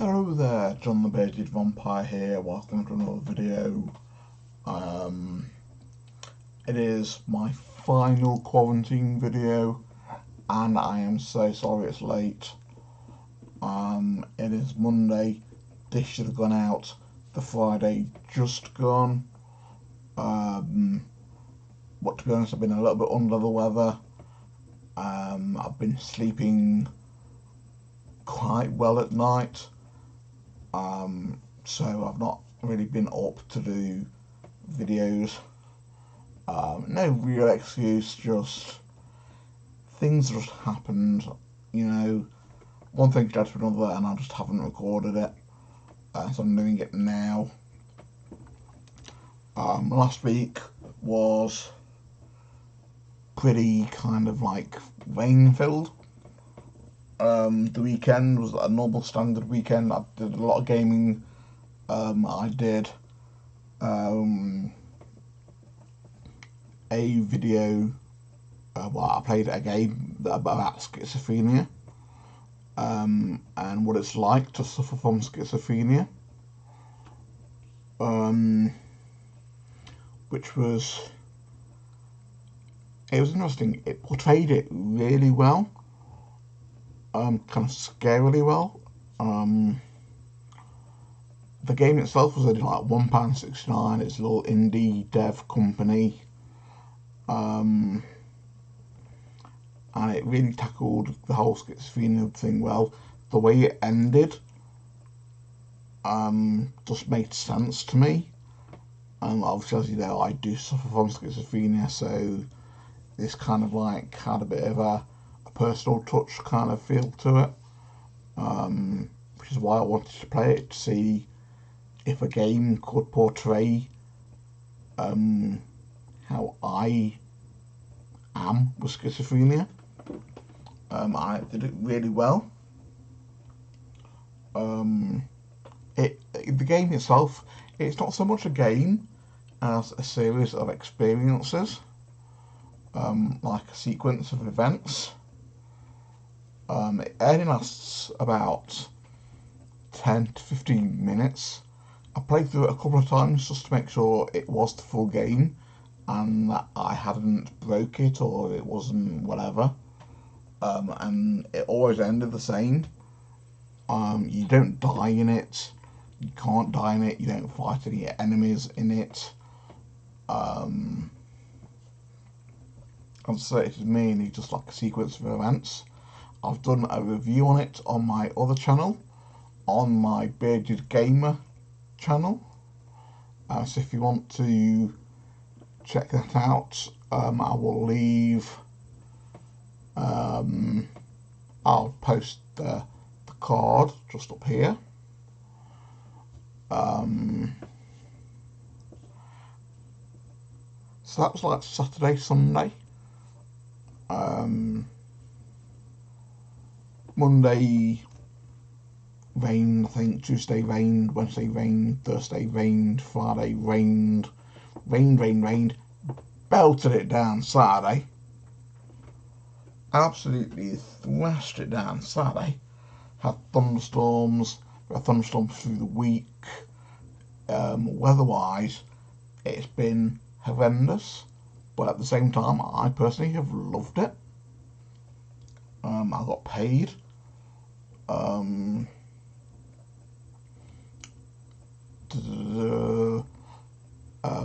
Hello there, John the Bearded Vampire here. Welcome to another video. It is my final quarantine video, and I am so sorry it's late. It is Monday. This should have gone out the Friday just gone. But to be honest, I've been a little bit under the weather. I've been sleeping quite well at night. So I've not really been up to do videos. No real excuse, just things just happened, you know, one thing led to another, and I just haven't recorded it, so I'm doing it now. Last week was pretty kind of like rain-filled. The weekend was a normal standard weekend. I did a lot of gaming. I did a video I played a game about schizophrenia, and what it's like to suffer from schizophrenia, which was interesting. It portrayed it really well, kind of scarily well. The game itself was only like £1.69. It's a little indie dev company, and it really tackled the whole schizophrenia thing well. The way it ended just made sense to me. Obviously, as you know, I do suffer from schizophrenia, so this kind of like had a bit of a personal touch kind of feel to it, which is why I wanted to play it, to see if a game could portray how I am with schizophrenia. I did it really well. The game itself, it's not so much a game as a series of experiences, like a sequence of events. It only lasts about 10 to 15 minutes. I played through it a couple of times just to make sure it was the full game and that I hadn't broke it or it wasn't whatever. And it always ended the same. You don't die in it. You can't die in it. You don't fight any enemies in it. And so it is mainly just like a sequence of events. I've done a review on it on my other channel, on my Bearded Gamer channel. So if you want to check that out, I will leave. I'll post the card just up here. So that was like Saturday, Sunday. Monday rained, I think. Tuesday rained, Wednesday rained, Thursday rained, Friday rained, rained, belted it down Saturday. Absolutely thrashed it down Saturday. Had thunderstorms, we had thunderstorms through the week. Weather-wise, it's been horrendous, but at the same time, I personally have loved it. I got paid.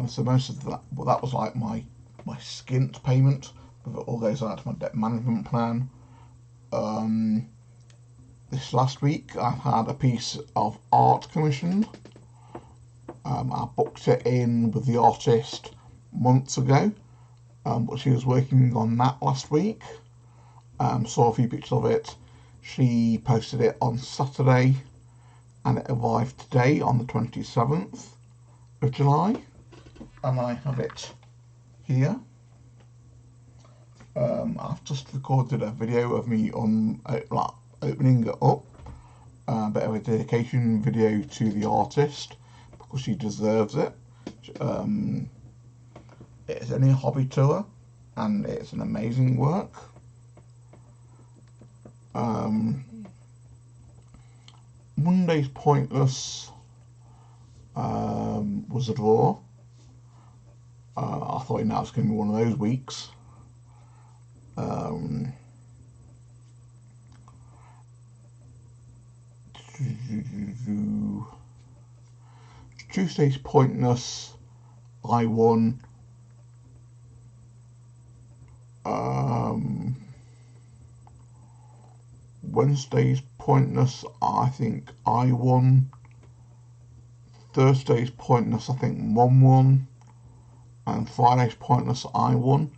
So most of that, well, that was like my skint payment. It all goes out to my debt management plan. This last week, I've had a piece of art commissioned. I booked it in with the artist months ago, but she was working on that last week. Saw a few pictures of it. She posted it on Saturday, and it arrived today on the 27th of July, and I have it here. I've just recorded a video of me opening it up, a bit of a dedication video to the artist because she deserves it. It's only a hobby to her, and it's an amazing work. Monday's Pointless was a draw. I thought that was going to be one of those weeks. Tuesday's Pointless, I won. Wednesday's Pointless, I think I won. Thursday's Pointless, I think Mum won. And Friday's Pointless, I won.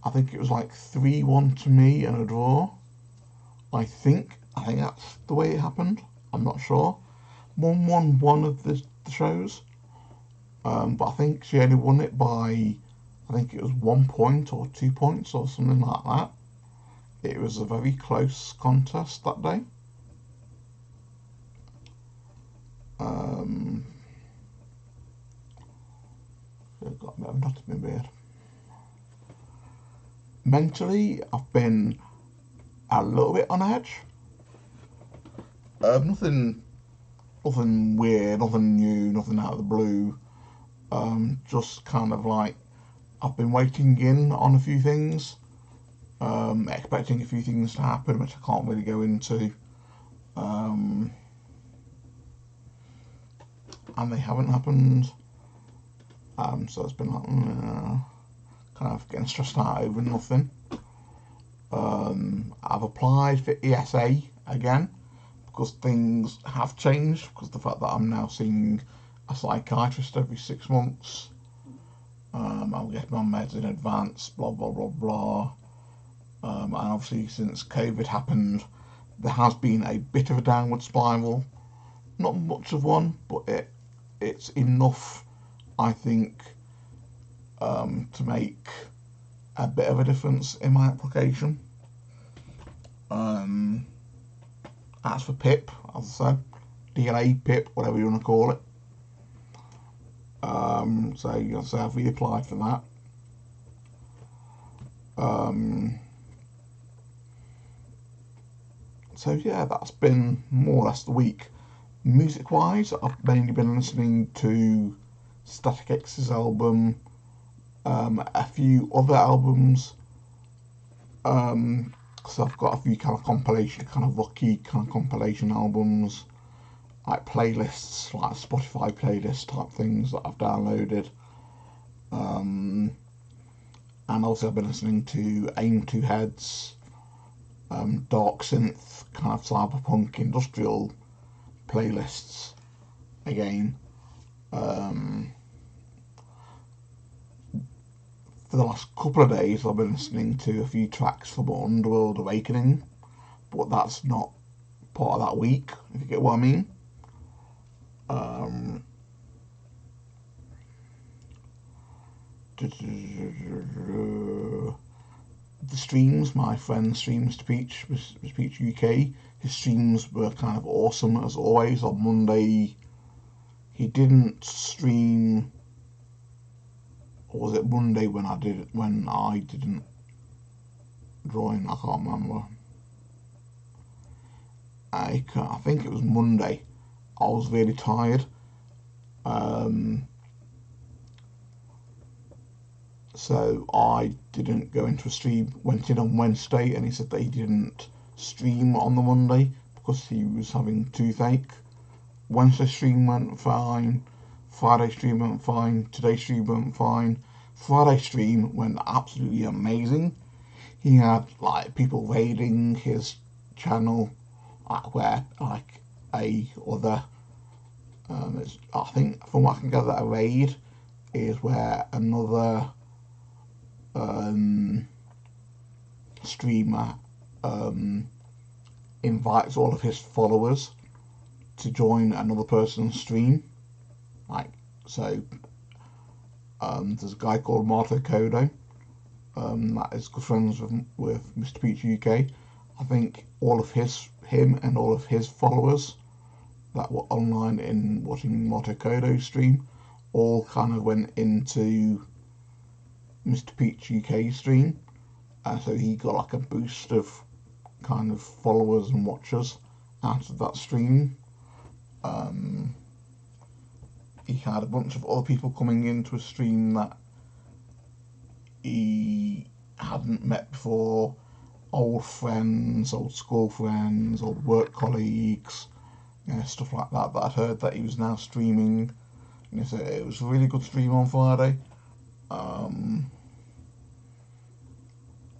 I think it was like 3-1 to me and a draw. I think that's the way it happened. I'm not sure. Mum won one of the shows. But I think she only won it by, I think it was 1 point or 2 points or something like that. It was a very close contest that day. I've got a bit of knot in my beard. Mentally, I've been a little bit on edge. Nothing weird, nothing new, nothing out of the blue. Just kind of like I've been waiting in on a few things, expecting a few things to happen, which I can't really go into. And they haven't happened. So it's been like kind of getting stressed out over nothing. I've applied for ESA again because things have changed, because of the fact that I'm now seeing a psychiatrist every 6 months. I'll get my meds in advance, blah blah blah blah. And obviously since COVID happened, there has been a bit of a downward spiral. Not much of one, but it's enough, I think, to make a bit of a difference in my application. As for PIP, as I said, DLA, PIP, whatever you want to call it. So I've reapplied for that. So yeah, that's been more or less the week. Music-wise, I've mainly been listening to Static X's album, a few other albums, because I've got a few kind of rocky kind of compilation albums, like playlists, like Spotify playlist type things that I've downloaded. And also I've been listening to Aim Two Heads, dark synth, kind of cyberpunk industrial playlists again. For the last couple of days I've been listening to a few tracks from Underworld Awakening, but that's not part of that week, if you get what I mean. The streams, my friend streams to Peach UK, his streams were kind of awesome as always. On Monday he didn't stream, or was it Monday when I didn't join? I can't remember. I think it was Monday. I was really tired. So I didn't go into a stream, went in on Wednesday, and he said that he didn't stream on the Monday because he was having toothache. Wednesday stream went fine, Friday stream went fine, today's stream went fine. Friday stream went absolutely amazing. He had like people raiding his channel, where like a other, I think from what I can gather, a raid is where another streamer invites all of his followers to join another person's stream. Like, so there's a guy called Marto Kodo that is good friends with Mr. Peach UK. I think all of him and all of his followers that were online in watching Marto Kodo's stream all kind of went into Mr. Peach UK stream, so he got like a boost of kind of followers and watchers out of that stream. He had a bunch of other people coming into a stream that he hadn't met before, old friends, old school friends, old work colleagues, stuff like that. But I'd heard that he was now streaming. So it was a really good stream on Friday.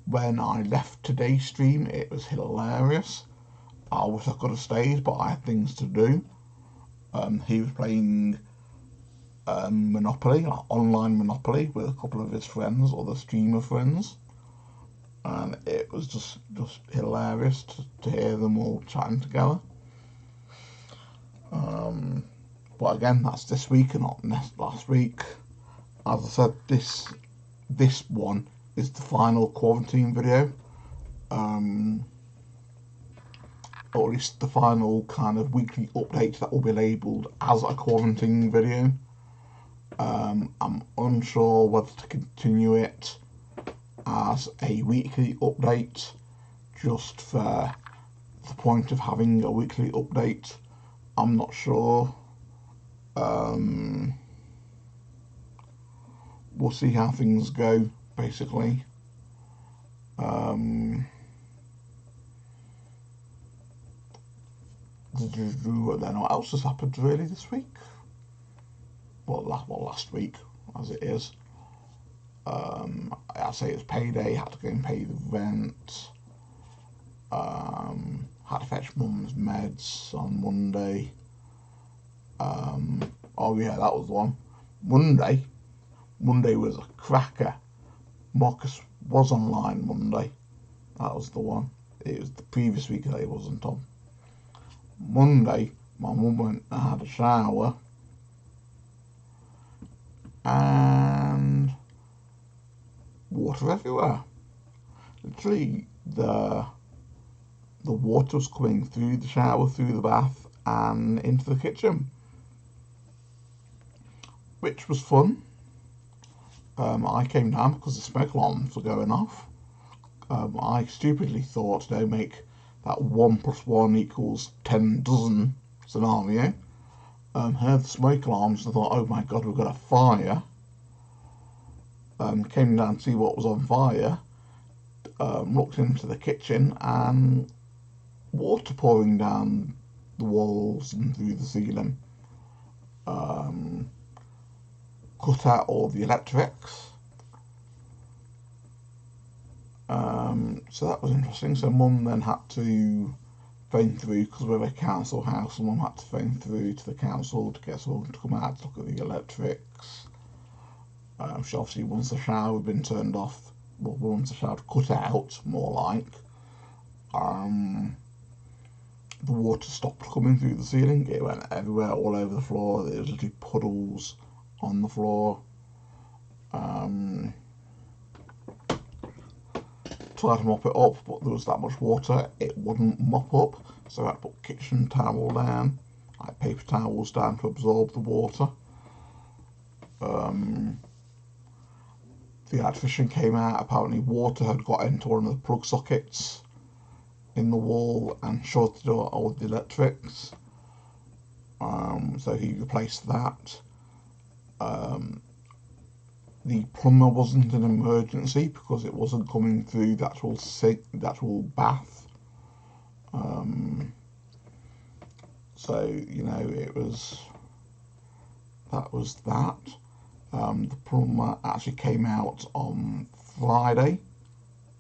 When I left today's stream, it was hilarious. I wish I could have stayed, but I had things to do. He was playing Monopoly, like online Monopoly, with a couple of his friends, other streamer friends, and it was just hilarious to hear them all chatting together. But again, that's this week and not last week. As I said, this one is the final quarantine video, or at least the final kind of weekly update that will be labelled as a quarantine video. I'm unsure whether to continue it as a weekly update, just for the point of having a weekly update. I'm not sure. We'll see how things go, basically. Then what else has happened really this week? Last week, as it is. I say it was payday, had to go and pay the rent. Had to fetch mum's meds on Monday. Oh yeah, that was the one. Monday was a cracker. Marcus was online Monday. That was the one. It was the previous week that he wasn't on. Monday, my mum went and had a shower, and water everywhere. Literally, the water was coming through the shower, through the bath, and into the kitchen, which was fun. I came down because the smoke alarms were going off. I stupidly thought they'd make that 1 + 1 = 10 dozen scenario. Heard the smoke alarms and thought, oh my god, we've got a fire. Came down to see what was on fire. Looked into the kitchen and water pouring down the walls and through the ceiling. Cut out all the electrics. So that was interesting. So Mum then had to phone through, because we're a council house, and Mum had to phone through to the council to get someone to come out to look at the electrics. She obviously, once the shower had been turned off, well, once the shower cut out, more like, the water stopped coming through the ceiling. It went everywhere, all over the floor. There was literally puddles on the floor. Tried to mop it up, but there was that much water, it wouldn't mop up, so I had to put kitchen towel down, like paper towels down to absorb the water. The electrician came out. Apparently water had got into one of the plug sockets in the wall and shorted out all the electrics, so he replaced that. The plumber wasn't an emergency because it wasn't coming through the actual bath. So, that was that. The plumber actually came out on Friday,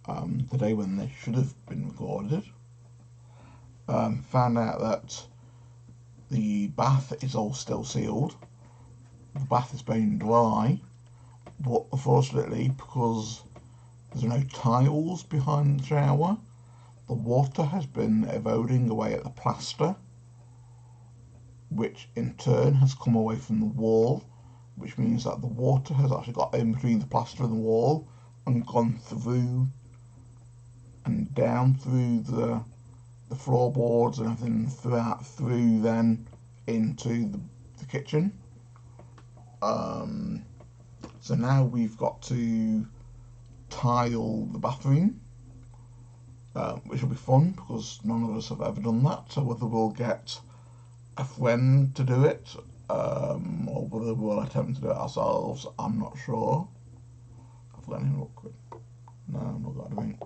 the day when they should have been recorded. Found out that the bath is all still sealed. The bath is bone dry, but unfortunately, because there's no tiles behind the shower, the water has been eroding away at the plaster, which in turn has come away from the wall, which means that the water has actually got in between the plaster and the wall and gone through and down through the floorboards and everything, through then into the kitchen. So now we've got to tile the bathroom, which will be fun because none of us have ever done that. So whether we'll get a friend to do it, or whether we'll attempt to do it ourselves. I'm not sure. I've got anything awkward. No, I've not got anything.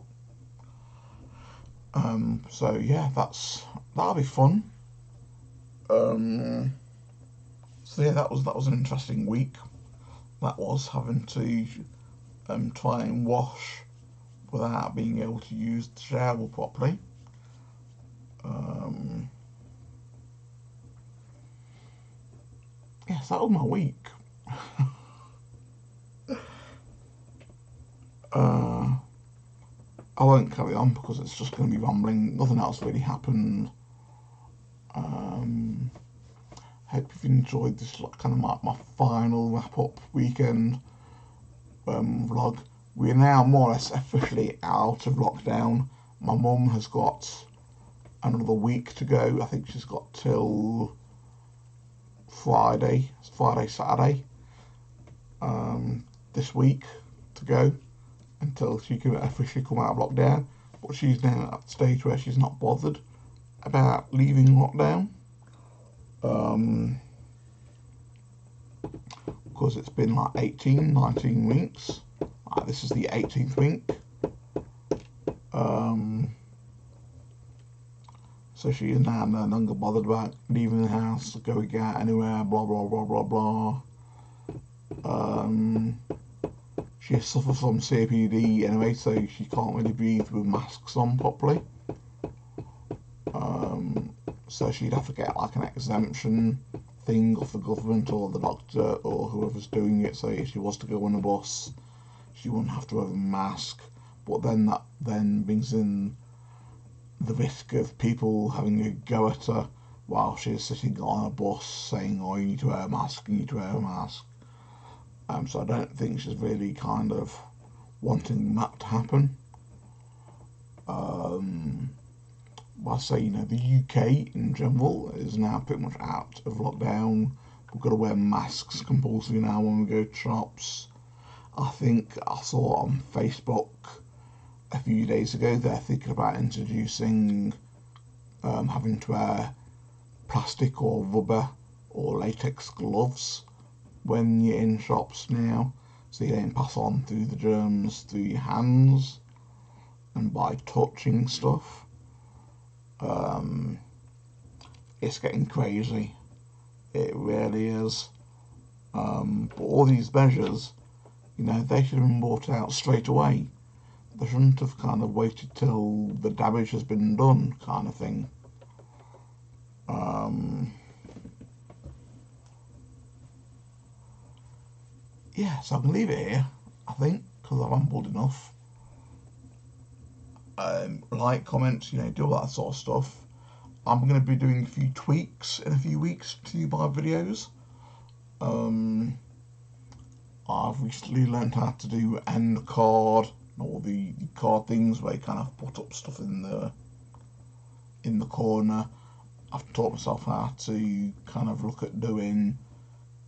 So yeah, that'll be fun. So yeah, that was an interesting week. That was having to try and wash without being able to use the shower properly. Yes, that was my week. I won't carry on because it's just going to be rambling. Nothing else really happened. Hope you've enjoyed this kind of my final wrap up weekend vlog. We are now more or less officially out of lockdown. My mum has got another week to go. I think she's got till Friday, Saturday this week to go until she can officially come out of lockdown. But she's now at the stage where she's not bothered about leaving lockdown. Because it's been like 18, 19 weeks. This is the 18th week. So she is now no longer bothered about leaving the house, going out anywhere, blah blah blah blah blah. She suffers from COPD anyway, so she can't really breathe with masks on properly. So she'd have to get like an exemption thing off the government or the doctor or whoever's doing it. So if she was to go on a bus, she wouldn't have to wear a mask. But then that then brings in the risk of people having a go at her while she's sitting on a bus saying, oh, you need to wear a mask, you need to wear a mask. So I don't think she's really kind of wanting that to happen. I say, the UK in general is now pretty much out of lockdown. We've got to wear masks compulsory now when we go to shops. I think I saw on Facebook a few days ago they're thinking about introducing having to wear plastic or rubber or latex gloves when you're in shops now, so you don't pass on through the germs through your hands and by touching stuff. It's getting crazy. It really is. But all these measures, they should have been brought out straight away. They shouldn't have kind of waited till the damage has been done, kind of thing. Yeah, so I can leave it here, I think, because I've rambled enough. Like, comment, do all that sort of stuff. I'm going to be doing a few tweaks in a few weeks to my videos. I've recently learned how to do end card, all the card things where you kind of put up stuff in the corner. I've taught myself how to kind of look at doing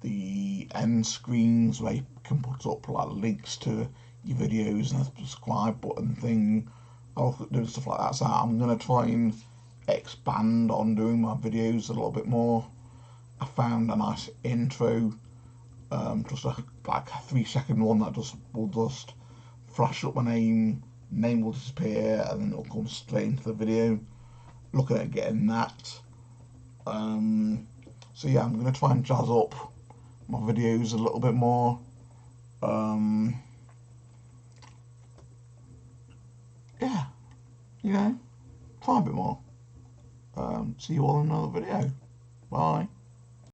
the end screens where you can put up like links to your videos and a subscribe button thing. I'll look at doing stuff like that. So I'm going to try and expand on doing my videos a little bit more. I found a nice intro, just like a 3-second one that will just flash up my name will disappear, and then it'll come straight into the video. Looking at getting that. So yeah, I'm going to try and jazz up my videos a little bit more. Yeah, try a bit more. See you all in another video. Bye.